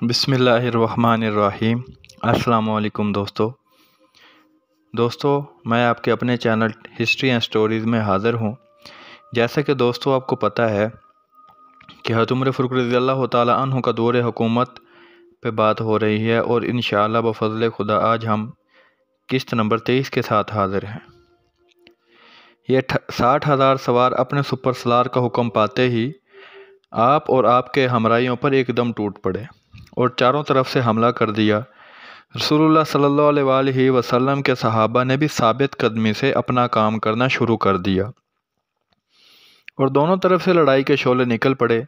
بسم اللہ الرحمن الرحیم۔ السلام علیکم دوستو، میں آپ کے اپنے چینل ہسٹری اینڈ سٹوریز میں حاضر ہوں۔ جیسا کہ دوستو آپ کو پتہ ہے کہ حضرت عمر فاروق رضی اللہ تعالیٰ عنہ کا دور حکومت پہ بات ہو رہی ہے، اور انشاءاللہ بفضل خدا آج ہم قسط نمبر 23 کے ساتھ حاضر ہیں۔ یہ 60,000 سوار اپنے سپر سالار کا حکم پاتے ہی آپ اور آپ کے ہمراہیوں پر ایک دم ٹوٹ پڑے اور چاروں طرف سے حملہ کر دیا۔ رسول اللہ صلی اللہ علیہ وآلہ وسلم کے صحابہ نے بھی ثابت قدمی سے اپنا کام کرنا شروع کر دیا اور دونوں طرف سے لڑائی کے شعلے نکل پڑے۔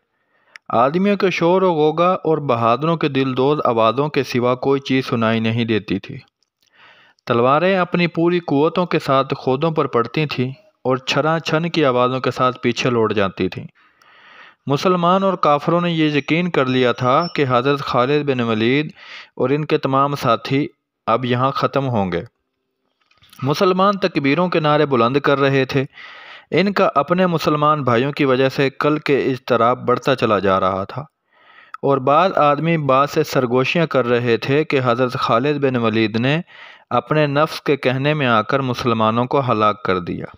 آدمیوں کے شور و غوغا اور بہادروں کے دلدوز آوازوں کے سوا کوئی چیز سنائی نہیں دیتی تھی۔ تلواریں اپنی پوری قوتوں کے ساتھ خودوں پر پڑتی تھیں اور چھنا چھن کی آوازوں کے ساتھ پیچھے لوٹ جاتی تھیں۔ مسلمان اور کافروں نے یہ یقین کر لیا تھا کہ حضرت خالد بن ولید اور ان کے تمام ساتھی اب یہاں ختم ہوں گے۔ مسلمان تکبیروں کے نعرے بلند کر رہے تھے۔ ان کا اپنے مسلمان بھائیوں کی وجہ سے کل کے اضطراب بڑھتا چلا جا رہا تھا، اور بعض آدمی بعض سے سرگوشیاں کر رہے تھے کہ حضرت خالد بن ولید نے اپنے نفس کے کہنے میں آ کر مسلمانوں کو ہلاک کر دیا۔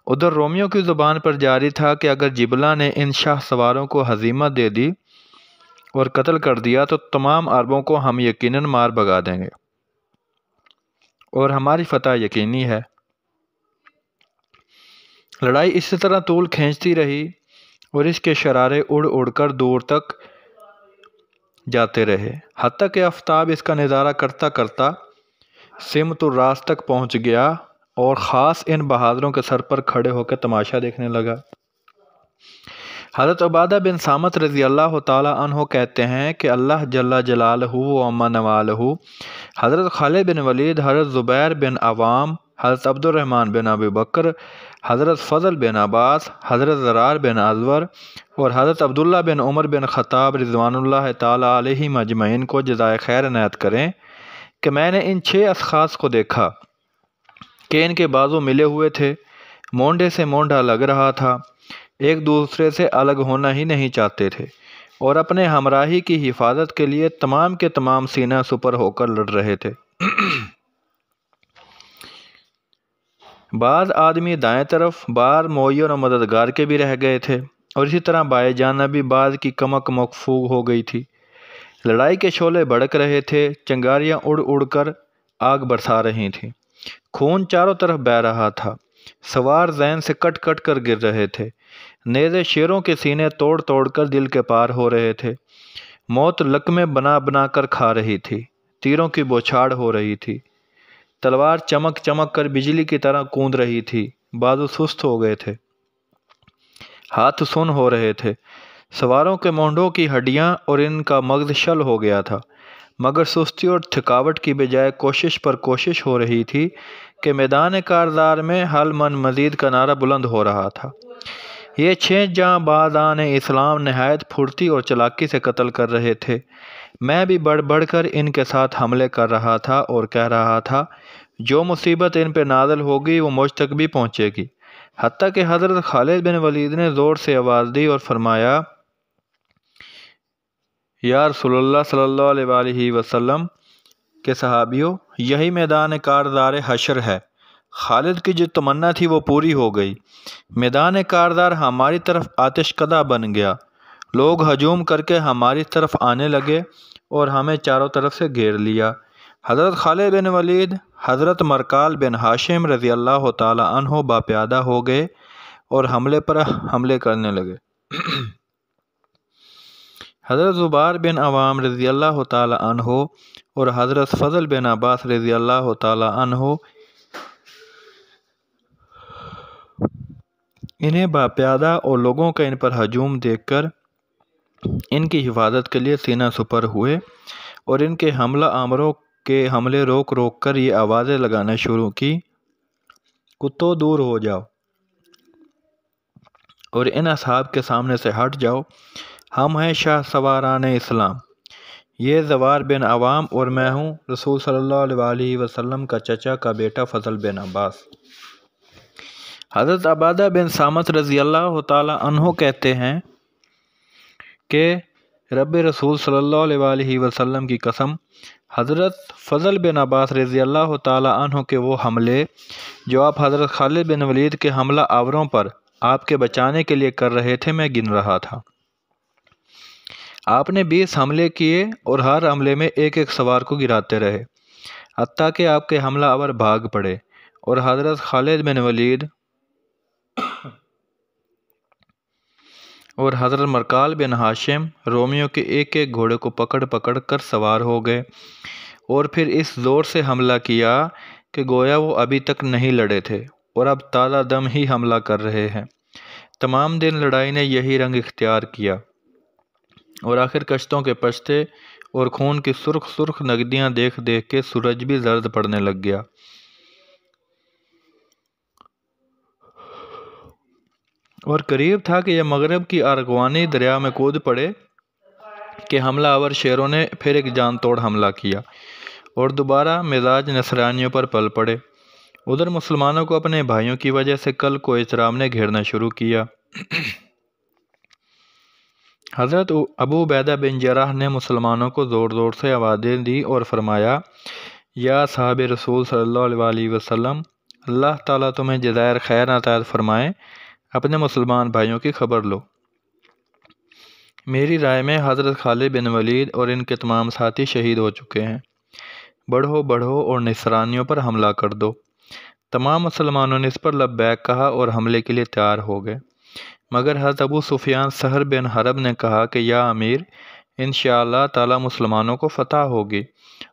ادھر رومیوں کی زبان پر جاری تھا کہ اگر جبلہ نے ان شاہ سواروں کو ہزیمت دے دی اور قتل کر دیا تو تمام عربوں کو ہم یقیناً مار بھگا دیں گے اور ہماری فتح یقینی ہے۔ لڑائی اسی طرح طول کھینچتی رہی اور اس کے شرارے اڑ اڑ کر دور تک جاتے رہے، حتیٰ کہ آفتاب اس کا نظارہ کرتا کرتا سمت الراس تک پہنچ گیا اور خاص ان بہادروں کے سر پر کھڑے ہو کے تماشا دیکھنے لگا۔ حضرت عبادہ بن صامت رضی اللہ تعالیٰ عنہ کہتے ہیں کہ اللہ جل جلالہ و عم نوالہ حضرت خالد بن ولید، حضرت زبیر بن عوام، حضرت عبد الرحمن بن ابی بکر، حضرت فضل بن عباس، حضرت زرار بن ازور اور حضرت عبداللہ بن عمر بن خطاب رضوان اللہ تعالیٰ علیہم اجمعین کو جزائے خیر عنایت کریں کہ میں نے ان 6 اشخاص کو دیکھا کہ ان کے بازو ملے ہوئے تھے، مونڈے سے مونڈا لگ رہا تھا، ایک دوسرے سے الگ ہونا ہی نہیں چاہتے تھے اور اپنے ہمراہی کی حفاظت کے لیے تمام کے تمام سینہ سپر ہو کر لڑ رہے تھے۔ بعض آدمی دائیں طرف، بعض معین و مددگار کے بھی رہ گئے تھے، اور اسی طرح بائیں جانب بھی بعض کی کمک مفقود ہو گئی تھی۔ لڑائی کے شعلے بھڑک رہے تھے، چنگاریاں اڑ اڑ کر آگ برسا رہی تھیں، خون چاروں طرف بہہ رہا تھا، سوار ذہن سے کٹ کٹ کر گر رہے تھے، نیزے شیروں کے سینے توڑ توڑ کر دل کے پار ہو رہے تھے، موت لقمے بنا بنا کر کھا رہی تھی، تیروں کی بوچھاڑ ہو رہی تھی، تلوار چمک چمک کر بجلی کی طرح کوند رہی تھی، بازو سست ہو گئے تھے، ہاتھ سن ہو رہے تھے، سواروں کے مونڈوں کی ہڈیاں اور ان کا مغز شل ہو گیا تھا، مگر سستی اور تھکاوٹ کی بجائے کوشش پر کوشش ہو رہی تھی کہ میدان کارزار میں حل من مزید کا نعرہ بلند ہو رہا تھا۔ یہ 6 جاں بازان اسلام نہایت پھرتی اور چلاکی سے قتل کر رہے تھے۔ میں بھی بڑھ بڑھ کر ان کے ساتھ حملے کر رہا تھا اور کہہ رہا تھا جو مصیبت ان پہ نازل ہوگی وہ مجھ تک بھی پہنچے گی، حتیٰ کہ حضرت خالد بن ولید نے زور سے آواز دی اور فرمایا یا رسول اللہ صلی اللہ علیہ وآلہ وسلم کے صحابیوں، یہی میدان کارزار حشر ہے۔ خالد کی جو تمنا تھی وہ پوری ہو گئی، میدان کارزار ہماری طرف آتش کدہ بن گیا، لوگ ہجوم کر کے ہماری طرف آنے لگے اور ہمیں چاروں طرف سے گھیر لیا۔ حضرت خالد بن ولید، حضرت مرکال بن ہاشم رضی اللہ تعالیٰ عنہ باپیادہ ہو گئے اور حملے پر حملے کرنے لگے۔ حضرت زبیر بن عوام رضی اللہ تعالیٰ عنہ اور حضرت فضل بن عباس رضی اللہ تعالیٰ عنہ انہیں باپیادہ اور لوگوں کا ان پر ہجوم دیکھ کر ان کی حفاظت کے لیے سینہ سپر ہوئے اور ان کے حملہ آوروں کے حملے روک روک کر یہ آوازیں لگانا شروع کی، کتوں دور ہو جاؤ اور ان اصحاب کے سامنے سے ہٹ جاؤ، ہم ہیں شاہ سواران اسلام، یہ زبیر بن عوام اور میں ہوں رسول صلی اللہ علیہ وآلہ وسلم کا چچا کا بیٹا فضل بن عباس۔ حضرت عبادہ بن صامت رضی اللہ تعالیٰ عنہ کہتے ہیں کہ رب رسول صلی اللہ علیہ وآلہ وسلم کی قسم، حضرت فضل بن عباس رضی اللہ تعالی عنہ کے وہ حملے جو آپ حضرت خالد بن ولید کے حملہ آوروں پر آپ کے بچانے کے لیے کر رہے تھے میں گن رہا تھا۔ آپ نے 20 حملے کیے اور ہر حملے میں ایک ایک سوار کو گراتے رہے، حتیٰ کہ آپ کے حملہ آور بھاگ پڑے اور حضرت خالد بن ولید اور حضرت مرکال بن ہاشم رومیوں کے ایک ایک گھوڑے کو پکڑ پکڑ کر سوار ہو گئے اور پھر اس زور سے حملہ کیا کہ گویا وہ ابھی تک نہیں لڑے تھے اور اب تازہ دم ہی حملہ کر رہے ہیں۔ تمام دن لڑائی نے یہی رنگ اختیار کیا اور آخر کشتوں کے پشتے اور خون کی سرخ سرخ نگدیاں دیکھ دیکھ کے سورج بھی زرد پڑنے لگ گیا۔ اور قریب تھا کہ یہ مغرب کی ارغوانی دریا میں کود پڑے کہ حملہ آور شیروں نے پھر ایک جان توڑ حملہ کیا اور دوبارہ مزاج نصرانیوں پر پل پڑے۔ ادھر مسلمانوں کو اپنے بھائیوں کی وجہ سے کل کو اجرام نے گھیرنا شروع کیا۔ حضرت ابو عبیدہ بن جراح نے مسلمانوں کو زور زور سے آوازیں دی اور فرمایا، یا صحاب رسول صلی اللہ علیہ وآلہ وسلم، اللہ تعالیٰ تمہیں جزائر خیر عطا فرمائے، اپنے مسلمان بھائیوں کی خبر لو۔ میری رائے میں حضرت خالد بن ولید اور ان کے تمام ساتھی شہید ہو چکے ہیں، بڑھو بڑھو اور نصرانیوں پر حملہ کر دو۔ تمام مسلمانوں نے اس پر لبیک کہا اور حملے کے لیے تیار ہو گئے، مگر حضرت ابو سفیان سہر بن حرب نے کہا کہ یا امیر، انشاءاللہ تعالی مسلمانوں کو فتح ہوگی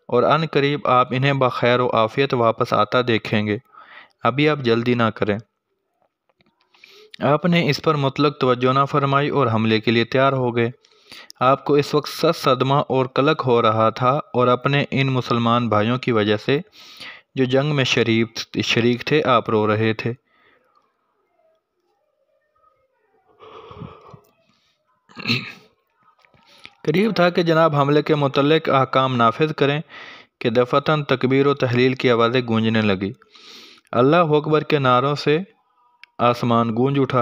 اور ان قریب آپ انہیں بخیر و عافیت واپس آتا دیکھیں گے، ابھی آپ جلدی نہ کریں۔ آپ نے اس پر مطلق توجہ نہ فرمائی اور حملے کے لیے تیار ہو گئے۔ آپ کو اس وقت سخت صدمہ اور قلق ہو رہا تھا اور اپنے ان مسلمان بھائیوں کی وجہ سے جو جنگ میں شریک تھے آپ رو رہے تھے۔ قریب تھا کہ جناب حملے کے متعلق احکام نافذ کریں کہ دفعتاً تکبیر و تحلیل کی آوازیں گونجنے لگی۔ اللہ اکبر کے نعروں سے آسمان گونج اٹھا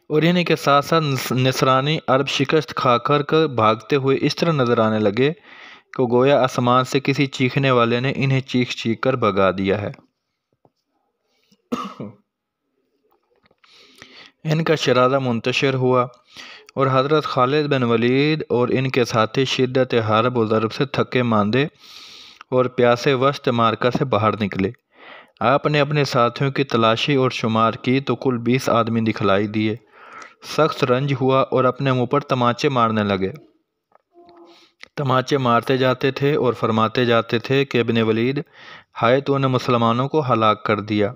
اور انہیں کے ساتھ ساتھ نصرانی عرب شکست کھا کر بھاگتے ہوئے اس طرح نظر آنے لگے کہ گویا آسمان سے کسی چیخنے والے نے انہیں چیخ چیخ کر بھگا دیا ہے۔ ان کا شرازہ منتشر ہوا اور حضرت خالد بن ولید اور ان کے ساتھی شدت حرب و ضرب سے تھکے ماندے اور پیاسے وسط مارکہ سے باہر نکلے۔ آپ نے اپنے ساتھیوں کی تلاشی اور شمار کی تو کل 20 آدمی دکھلائی دیے۔ سخت رنج ہوا اور اپنے منہ پر تماچے مارنے لگے۔ تماچے مارتے جاتے تھے اور فرماتے جاتے تھے کہ ابن ولید، ہائے تو نے مسلمانوں کو ہلاک کر دیا،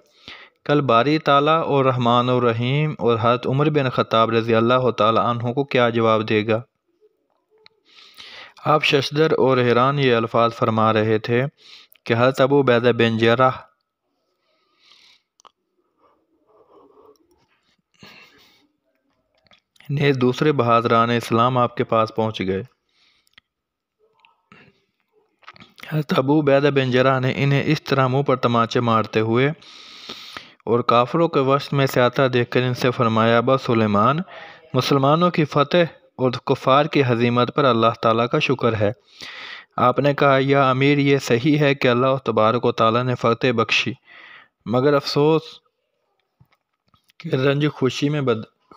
کل باری تعالیٰ اور رحمان اور رحیم اور حضرت عمر بن خطاب رضی اللہ تعالیٰ عنہ کو کیا جواب دے گا؟ آپ ششدر اور حیران یہ الفاظ فرما رہے تھے کہ حضرت ابو عبیدہ بن جراح نیز دوسرے بہادران اسلام آپ کے پاس پہنچ گئے۔ حضرت ابو عبیدہ بن جراح نے انہیں اس طرح منہ پر تماچے مارتے ہوئے اور کافروں کے وسط میں سے آتا دیکھ کر ان سے فرمایا، ابا سلیمان، مسلمانوں کی فتح اور کفار کی ہزیمت پر اللہ تعالیٰ کا شکر ہے۔ آپ نے کہا، یا امیر، یہ صحیح ہے کہ اللہ تبارک و تعالیٰ نے فتح بخشی، مگر افسوس کہ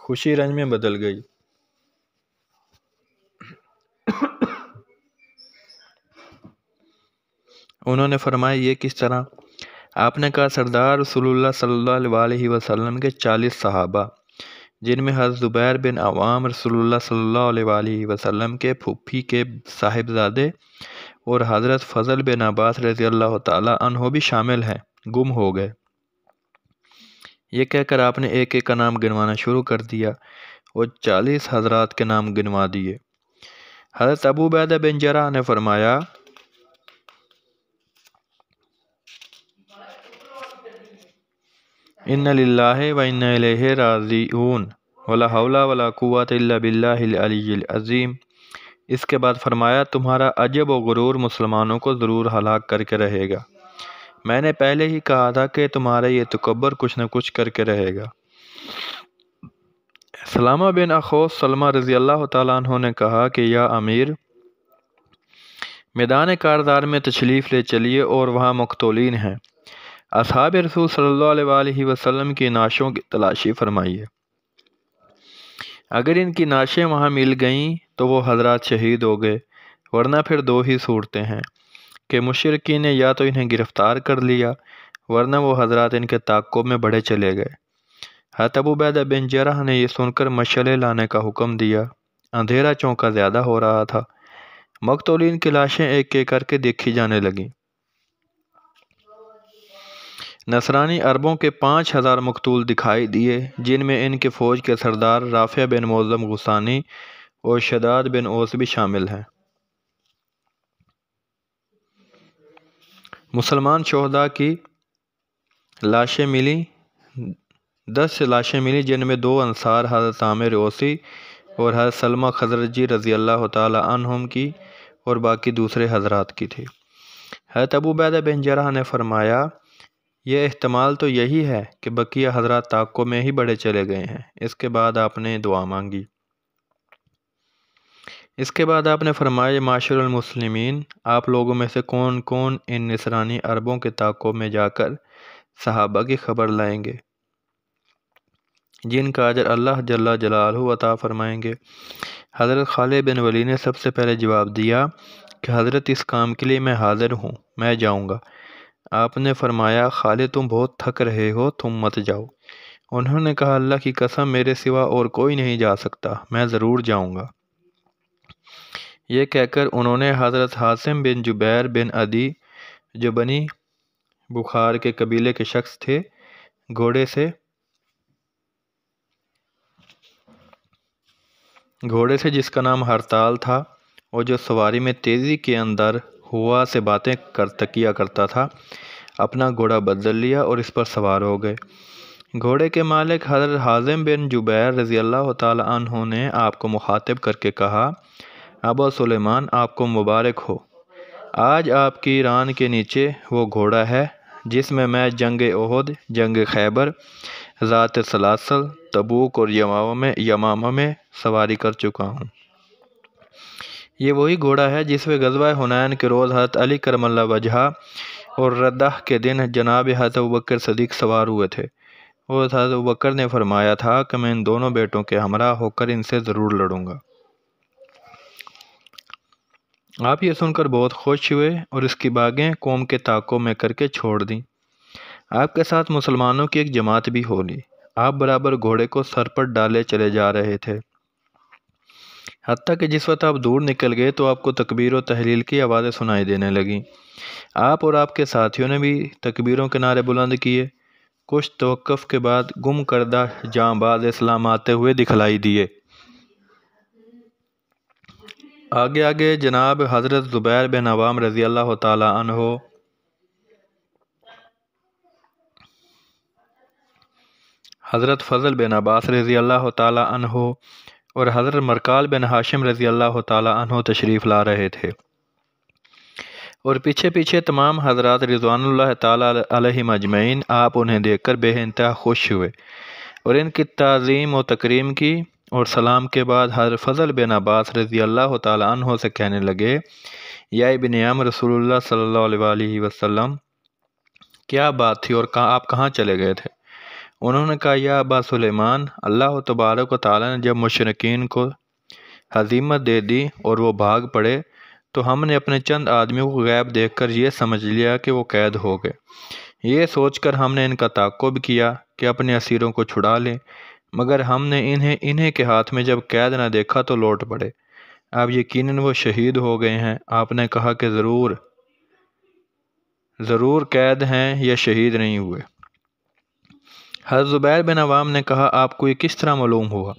خوشی رنج میں بدل گئی۔ انہوں نے فرمایا، یہ کس طرح؟ آپ نے کہا، سردار رسول اللہ صلی اللہ علیہ وسلم کے 40 صحابہ، جن میں حضرت زبیر بن عوام رسول اللہ صلی اللہ علیہ وسلم کے پھوپھی کے صاحبزادے اور حضرت فضل بن عباس رضی اللہ تعالیٰ عنہ بھی شامل ہیں، گم ہو گئے۔ یہ کہہ کر آپ نے ایک ایک کا نام گنوانا شروع کر دیا اور 40 حضرات کے نام گنوا دیے۔ حضرت ابو عبیدہ بن جراح نے فرمایا، ان للہ و انا الیہ راجعون ولا حول ولا قوۃ الا باللہ العلی العظیم۔ اس کے بعد فرمایا، تمہارا عجب و غرور مسلمانوں کو ضرور ہلاک کر کے رہے گا۔ میں نے پہلے ہی کہا تھا کہ تمہارا یہ تکبر کچھ نہ کچھ کر کے رہے گا۔ سلامہ بن اخوص سلمہ رضی اللہ تعالیٰ عنہ نے کہا کہ یا امیر، میدان کاردار میں تشریف لے چلیے اور وہاں مقتولین ہیں، اصحاب رسول صلی اللہ علیہ وآلہ وسلم کی نعشوں کی تلاشی فرمائیے، اگر ان کی نعشیں وہاں مل گئیں تو وہ حضرات شہید ہو گئے، ورنہ پھر دو ہی صورتیں ہیں کہ مشرکین نے یا تو انہیں گرفتار کر لیا ورنہ وہ حضرات ان کے تعاقب میں بڑھے چلے گئے۔ حضرت ابو عبیدہ بن جرح نے یہ سن کر مشعلیں لانے کا حکم دیا۔ اندھیرا چونکا زیادہ ہو رہا تھا، مقتولین کی لاشیں ایک ایک کر کے دیکھی جانے لگیں۔ نصرانی عربوں کے 5000 مقتول دکھائی دیے، جن میں ان کے فوج کے سردار رافع بن معظم غسانی اور شداد بن اوس بھی شامل ہیں۔ مسلمان شہداء کی لاشیں ملیں، 10 لاشیں ملیں، جن میں 2 انصار حضرت عامر اوسی اور حضرت سلمہ خزرجی رضی اللہ تعالی عنہم کی اور باقی دوسرے حضرات کی تھی۔ حضرت ابو عبیدہ بن جرح نے فرمایا، یہ احتمال تو یہی ہے کہ بقیہ حضرات تعاقب میں ہی بڑھے چلے گئے ہیں۔ اس کے بعد آپ نے دعا مانگی۔ اس کے بعد آپ نے فرمایا، معاشر المسلمین، آپ لوگوں میں سے کون کون ان نصرانی عربوں کے تعاقب میں جا کر صحابہ کی خبر لائیں گے جن کا اجر اللہ جل جلالہ عطا فرمائیں گے؟ حضرت خالد بن ولید نے سب سے پہلے جواب دیا کہ حضرت اس کام کے لیے میں حاضر ہوں، میں جاؤں گا۔ آپ نے فرمایا، خالد تم بہت تھک رہے ہو، تم مت جاؤ۔ انہوں نے کہا، اللہ کی قسم میرے سوا اور کوئی نہیں جا سکتا، میں ضرور جاؤں گا۔ یہ کہہ کر انہوں نے حضرت حاسم بن جبیر بن عدی، جو بنی بخار کے قبیلے کے شخص تھے، گھوڑے سے جس کا نام ہرتال تھا اور جو سواری میں تیزی کے اندر ہوا سے باتیں کیا کرتا تھا، اپنا گھوڑا بدل لیا اور اس پر سوار ہو گئے۔ گھوڑے کے مالک حضرت حازم بن جبیر رضی اللہ تعالی عنہ نے آپ کو مخاطب کر کے کہا، ابا سلیمان، آپ کو مبارک ہو، آج آپ کی ران کے نیچے وہ گھوڑا ہے جس میں جنگ احد، جنگ خیبر، ذات سلاسل، تبوک اور یمامہ میں سواری کر چکا ہوں۔ یہ وہی گھوڑا ہے جس میں غزوہ حنین کے روز حضرت علی کرم اللہ وجہہ اور ردہ کے دن جناب حضرت ابوبکر صدیق سوار ہوئے تھے، اور حضرت ابوبکر نے فرمایا تھا کہ میں ان دونوں بیٹوں کے ہمراہ ہو کر ان سے ضرور لڑوں گا۔ آپ یہ سن کر بہت خوش ہوئے اور اس کی باغیں قوم کے تعاقب میں کر کے چھوڑ دیں۔ آپ کے ساتھ مسلمانوں کی ایک جماعت بھی ہو لی۔ آپ برابر گھوڑے کو سر پر ڈالے چلے جا رہے تھے، حتیٰ کہ جس وقت آپ دور نکل گئے تو آپ کو تکبیر و تحلیل کی آوازیں سنائی دینے لگیں۔ آپ اور آپ کے ساتھیوں نے بھی تکبیروں کے نعرے بلند کیے۔ کچھ توقف کے بعد گم کردہ جاں باز اسلام آتے ہوئے دکھلائی دیے۔ آگے آگے جناب حضرت زبیر بن عوام رضی اللہ تعالی عنہ، حضرت فضل بن عباس رضی اللہ تعالی عنہ اور حضرت مرکال بن ہاشم رضی اللہ تعالی عنہ تشریف لا رہے تھے، اور پیچھے پیچھے تمام حضرات رضوان اللہ تعالی علیہم اجمعین۔ آپ انہیں دیکھ کر بے انتہا خوش ہوئے اور ان کی تعظیم و تکریم کی، اور سلام کے بعد حضرت فضل بن عباس رضی اللہ تعالی عنہ سے کہنے لگے، یا ابن عم رسول اللہ صلی اللہ علیہ وآلہ وسلم، کیا بات تھی اور آپ کہاں چلے گئے تھے؟ انہوں نے کہا، یا ابا سلیمان، اللہ تبارک و تعالی نے جب مشرکین کو ہزیمت دے دی اور وہ بھاگ پڑے تو ہم نے اپنے چند آدمیوں کو غیب دیکھ کر یہ سمجھ لیا کہ وہ قید ہو گئے۔ یہ سوچ کر ہم نے ان کا تعاقب کیا کہ اپنے اسیروں کو چھڑا لیں، مگر ہم نے انہیں کے ہاتھ میں جب قید نہ دیکھا تو لوٹ پڑے۔ اب یقیناً وہ شہید ہو گئے ہیں۔ آپ نے کہا کہ ضرور قید ہیں یا شہید نہیں ہوئے۔ حضرت زبیر بن عوام نے کہا، آپ کو یہ کس طرح معلوم ہوا؟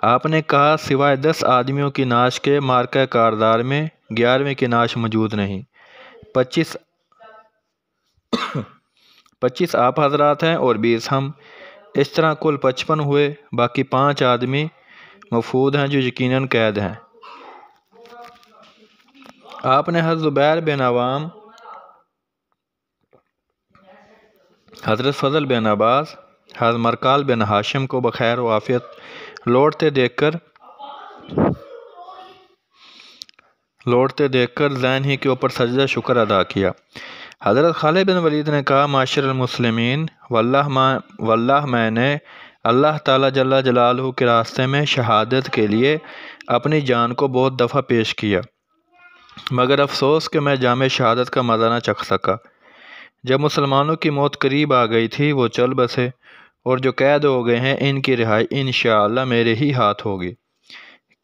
آپ نے کہا، سوائے 10 آدمیوں کی نعش کے معرکہ کاردار میں 11ویں کی نعش موجود نہیں۔ 25 آپ حضرات ہیں اور 20 ہم، اس طرح کل 55 ہوئے۔ باقی 5 آدمی مفقود ہیں جو یقیناً قید ہیں۔ آپ نے حضرت زبیر بن عوام، حضرت فضل بن عباس، حضرت مرکال بن ہاشم کو بخیر و عافیت لوٹتے دیکھ کر ذہن ہی کے اوپر سجدہ شکر ادا کیا۔ حضرت خالد بن ولید نے کہا معاشر المسلمین، واللہ میں نے اللہ تعالیٰ جل جلالہ کے راستے میں شہادت کے لیے اپنی جان کو بہت دفعہ پیش کیا، مگر افسوس کہ میں جام شہادت کا مزہ نہ چکھ سکا۔ جب مسلمانوں کی موت قریب آ گئی تھی وہ چل بسے، اور جو قید ہو گئے ہیں ان کی رہائی انشاءاللہ میرے ہی ہاتھ ہوگی۔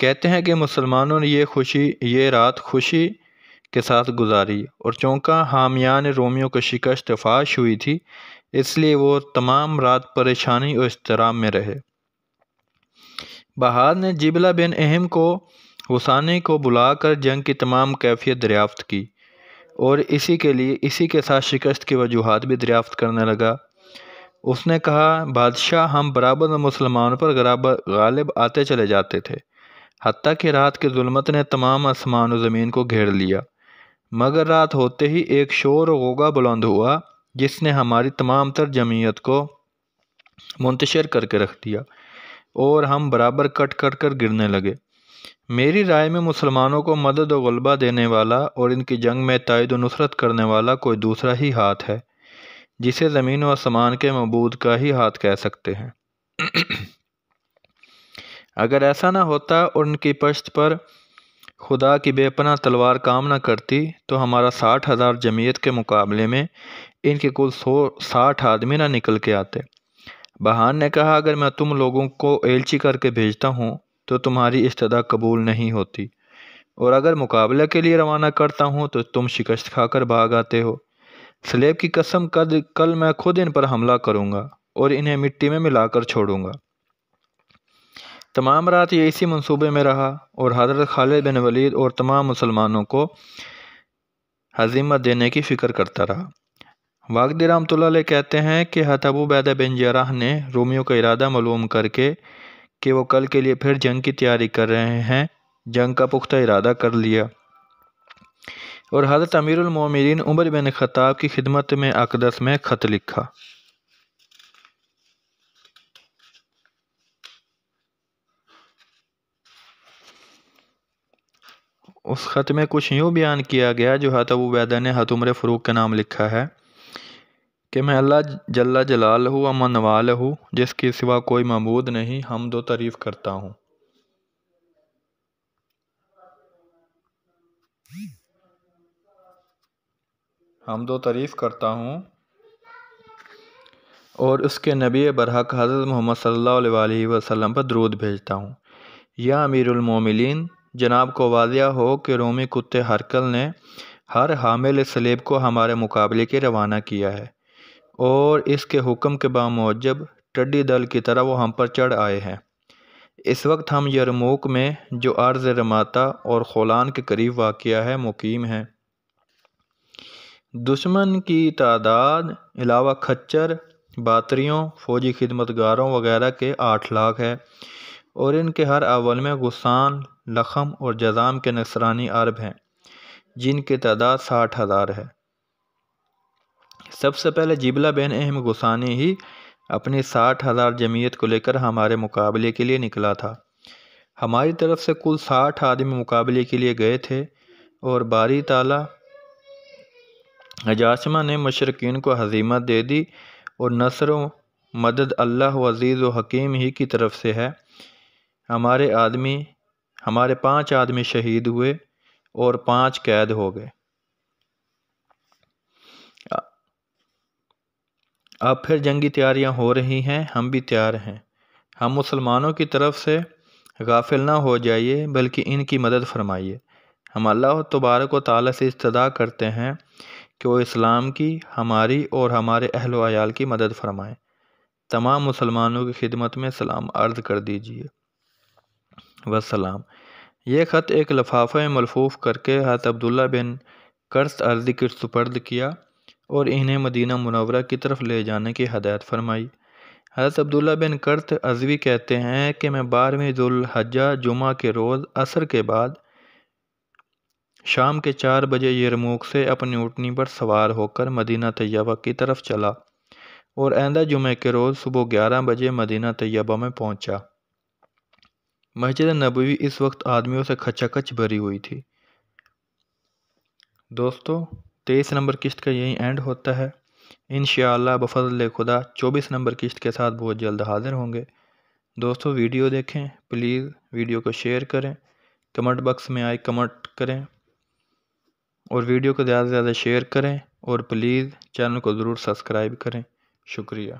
کہتے ہیں کہ مسلمانوں نے یہ رات خوشی کے ساتھ گزاری، اور چونکہ حامیان رومیوں کو شکست فاش ہوئی تھی اس لیے وہ تمام رات پریشانی اور اضطراب میں رہے۔ بہار نے جبلہ بن اہم کو غسانی کو بلا کر جنگ کی تمام کیفیت دریافت کی، اور اسی کے ساتھ شکست کی وجوہات بھی دریافت کرنے لگا۔ اس نے کہا بادشاہ، ہم برابر مسلمانوں پر غالب آتے چلے جاتے تھے، حتیٰ کہ رات کی ظلمت نے تمام آسمان و زمین کو گھیر لیا، مگر رات ہوتے ہی ایک شور و غوغا بلند ہوا جس نے ہماری تمام تر جمعیت کو منتشر کر کے رکھ دیا، اور ہم برابر کٹ کر گرنے لگے۔ میری رائے میں مسلمانوں کو مدد و غلبہ دینے والا اور ان کی جنگ میں تائید و نصرت کرنے والا کوئی دوسرا ہی ہاتھ ہے، جسے زمین و آسمان کے معبود کا ہی ہاتھ کہہ سکتے ہیں۔ اگر ایسا نہ ہوتا اور ان کی پشت پر خدا کی بے پناہ تلوار کام نہ کرتی تو ہمارا 60,000 جمعیت کے مقابلے میں ان کے کل 60 آدمی نہ نکل کے آتے۔ بہان نے کہا اگر میں تم لوگوں کو ایلچی کر کے بھیجتا ہوں تو تمہاری استدعا قبول نہیں ہوتی، اور اگر مقابلہ کے لیے روانہ کرتا ہوں تو تم شکست کھا کر بھاگ آتے ہو۔ سلیب کی قسم، کل میں خود ان پر حملہ کروں گا اور انہیں مٹی میں ملا کر چھوڑوں گا۔ تمام رات یہ اسی منصوبے میں رہا، اور حضرت خالد بن ولید اور تمام مسلمانوں کو ہزیمت دینے کی فکر کرتا رہا۔ واقدی رحمۃ اللہ علیہ کہتے ہیں کہ حضرت ابو عبیدہ بن جراح نے رومیوں کا ارادہ معلوم کر کے کہ وہ کل کے لیے پھر جنگ کی تیاری کر رہے ہیں، جنگ کا پختہ ارادہ کر لیا، اور حضرت امیر المومنین عمر بن خطاب کی خدمت میں اقدس میں خط لکھا۔ اس خط میں کچھ یوں بیان کیا گیا جو حضرت ابو عبیدہ نے حضرت عمر فاروق کے نام لکھا ہے کہ میں اللہ جل جلالہ و من والہ جس کے سوا کوئی معبود نہیں حمد و تعریف کرتا ہوں۔ اور اس کے نبی برحق حضرت محمد صلی اللہ علیہ وسلم پر درود بھیجتا ہوں۔ یا امیر المومنین، جناب کو واضح ہو کہ رومی کتے ہرقل نے ہر حامل صلیب کو ہمارے مقابلے کے روانہ کیا ہے، اور اس کے حکم کے باموجب ٹڈی دل کی طرح وہ ہم پر چڑھ آئے ہیں۔ اس وقت ہم یرموک میں جو ارض رماتہ اور خولان کے قریب واقع ہے مقیم ہیں۔ دشمن کی تعداد علاوہ کھچر، باتریوں، فوجی خدمتگاروں وغیرہ کے 8 لاکھ ہے، اور ان کے ہر اول میں غسان، لخم اور جذام کے نصرانی عرب ہیں جن کی تعداد 60,000 ہے۔ سب سے پہلے جبلہ بن اہم غسانی ہی اپنی 60,000 جمعیت کو لے کر ہمارے مقابلے کے لیے نکلا تھا۔ ہماری طرف سے کل 60 آدمی مقابلے کے لیے گئے تھے، اور باری تعالیٰ مجاسمہ نے مشرکین کو ہزیمت دے دی، اور نصر و مدد اللہ عزیز و حکیم ہی کی طرف سے ہے۔ ہمارے 5 آدمی شہید ہوئے اور 5 قید ہو گئے۔ اب پھر جنگی تیاریاں ہو رہی ہیں، ہم بھی تیار ہیں۔ ہم مسلمانوں کی طرف سے غافل نہ ہو جائیے بلکہ ان کی مدد فرمائیے۔ ہم اللہ تبارک و تعالیٰ سے استدعا کرتے ہیں کہ وہ اسلام کی، ہماری اور ہمارے اہل و عیال کی مدد فرمائیں۔ تمام مسلمانوں کی خدمت میں سلام عرض کر دیجیے۔ وسلام۔ یہ خط ایک لفافہ میں ملفوف کر کے حضرت عبداللہ بن قرظ ازدی کے سپرد کیا اور انہیں مدینہ منورہ کی طرف لے جانے کی ہدایت فرمائی۔ حضرت عبداللہ بن قرظ ازدی کہتے ہیں کہ میں 12ویں ذو الحجہ جمعہ کے روز عصر کے بعد شام کے 4 بجے یرموک سے اپنی اونٹنی پر سوار ہو کر مدینہ طیبہ کی طرف چلا، اور آئندہ جمعے کے روز صبح 11 بجے مدینہ طیبہ میں پہنچا۔ مسجد نبوی اس وقت آدمیوں سے کھچا کچ بھری ہوئی تھی۔ دوستو 23 نمبر قسط کا یہی اینڈ ہوتا ہے۔ انشاءاللہ بفضل خدا 24 نمبر قسط کے ساتھ بہت جلد حاضر ہوں گے۔ دوستو ویڈیو دیکھیں، پلیز ویڈیو کو شیئر کریں، کمنٹ باکس میں آئے کمنٹ کریں اور ویڈیو کو زیادہ سے زیادہ شیئر کریں اور پلیز چینل کو ضرور سبسکرائب کریں۔ شکریہ۔